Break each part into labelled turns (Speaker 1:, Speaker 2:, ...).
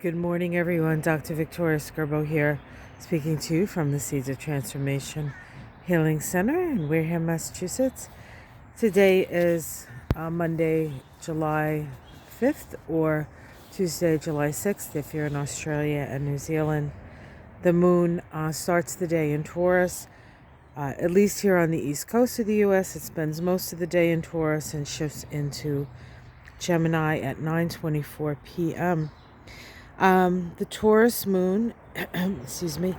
Speaker 1: Good morning, everyone. Dr. Victoria Skirbo here, speaking to you from the Seeds of Transformation Healing Center in Wareham, Massachusetts. Today is Monday, July 5th, or Tuesday, July 6th, if you're in Australia and New Zealand. The moon starts the day in Taurus. At least here on the east coast of the U.S., it spends most of the day in Taurus and shifts into Gemini at 9:24 p.m. The Taurus moon, excuse me,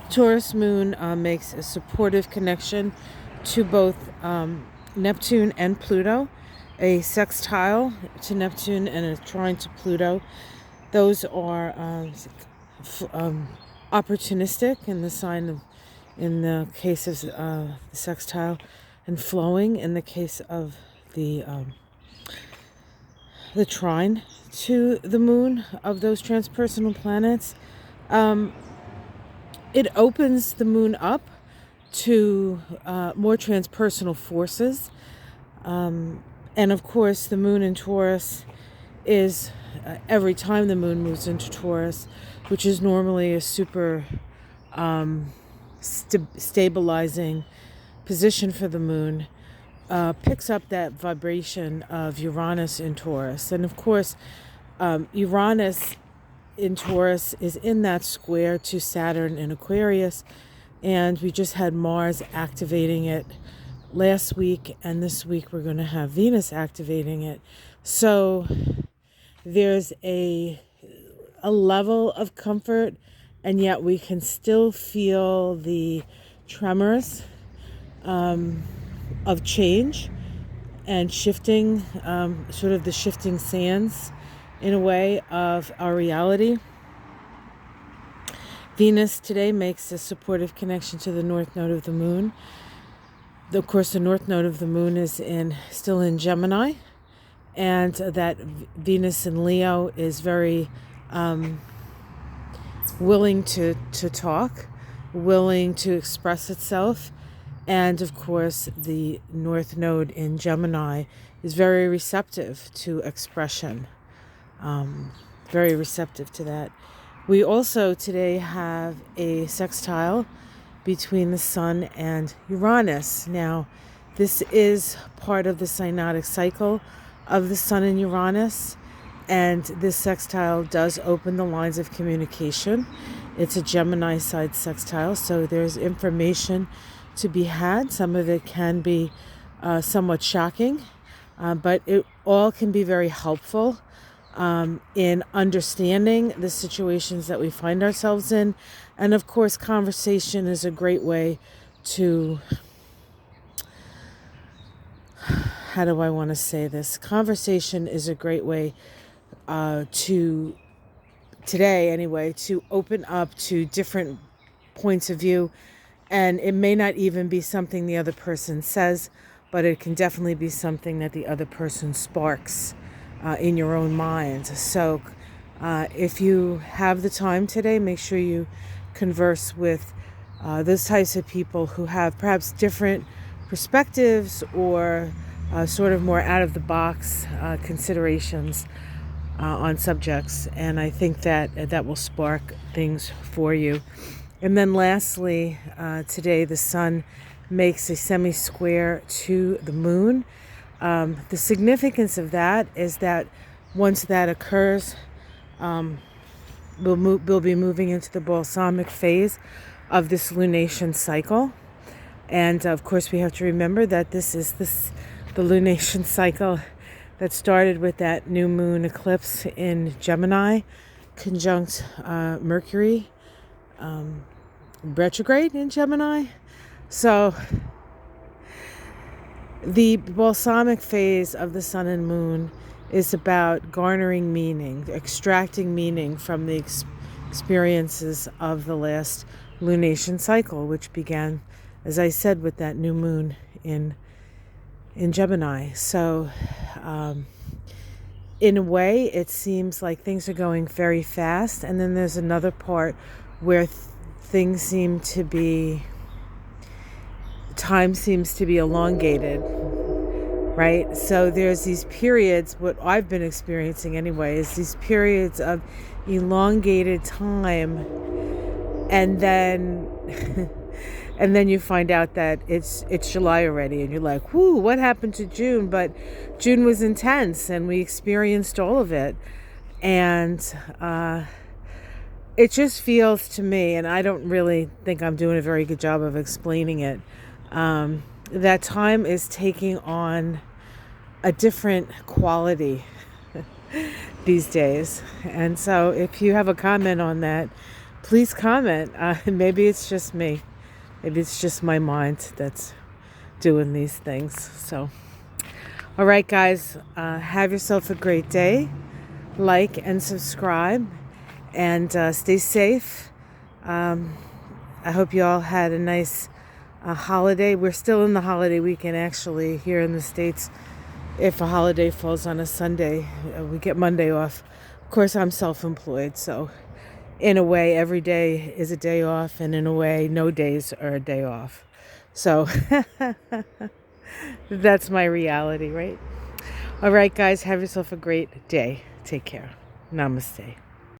Speaker 1: Taurus moon makes a supportive connection to both Neptune and Pluto, a sextile to Neptune and a trine to Pluto. Those are opportunistic in the sign of, in the case of the sextile, and flowing in the case of the trine to the moon of those transpersonal planets. It opens the moon up to more transpersonal forces. And of course, the moon in Taurus is, every time the moon moves into Taurus, which is normally a super stabilizing position for the moon, picks up that vibration of Uranus in Taurus. And of course, Uranus in Taurus is in that square to Saturn in Aquarius. And we just had Mars activating it last week. And this week we're going to have Venus activating it. So there's a level of comfort, and yet we can still feel the tremors of change and shifting, sort of the shifting sands in a way of our reality. Venus today makes a supportive connection to the north node of the moon. Of course, the north node of the moon is still in Gemini, and that Venus in Leo is very willing to talk, willing to express itself. And of course, the North Node in Gemini is very receptive to expression, very receptive to that. We also today have a sextile between the Sun and Uranus. Now, this is part of the synodic cycle of the Sun and Uranus, and this sextile does open the lines of communication. It's a Gemini side sextile, so there's information to be had. Some of it can be somewhat shocking, but it all can be very helpful in understanding the situations that we find ourselves in. And of course, conversation is a great way to, how do I want to say this? Conversation is a great way to, today anyway, to open up to different points of view. And it may not even be something the other person says, but it can definitely be something that the other person sparks in your own mind. So if you have the time today, make sure you converse with those types of people who have perhaps different perspectives or sort of more out-of-the-box considerations on subjects. And I think that will spark things for you. And then lastly, today the sun makes a semi-square to the moon. The significance of that is that once that occurs, we'll be moving into the Balsamic Phase of this lunation cycle. And of course, we have to remember that this is the lunation cycle that started with that new moon eclipse in Gemini, conjunct Mercury, retrograde in Gemini. So the balsamic phase of the sun and moon is about garnering meaning, extracting meaning from the experiences of the last lunation cycle, which began, as I said, with that new moon in Gemini. So in a way, it seems like things are going very fast, and then there's another part where things seem to be, time seems to be elongated. right? So there's these periods, what I've been experiencing anyway, is these periods of elongated time, and then and then you find out that it's July already, and you're like, whoo, what happened to June? But June was intense, and we experienced all of it. And it just feels to me, and I don't really think I'm doing a very good job of explaining it, that time is taking on a different quality these days. And so if you have a comment on that, please comment. Maybe it's just me. Maybe it's just my mind that's doing these things. So, all right, guys, have yourself a great day. Like and subscribe, and stay safe. I hope you all had a nice holiday. We're still in the holiday weekend, actually, here in the States. If a holiday falls on a Sunday, we get Monday off. Of course, I'm self-employed, so in a way, every day is a day off, and in a way, no days are a day off. So that's my reality, right? All right, guys, have yourself a great day. Take care. Namaste.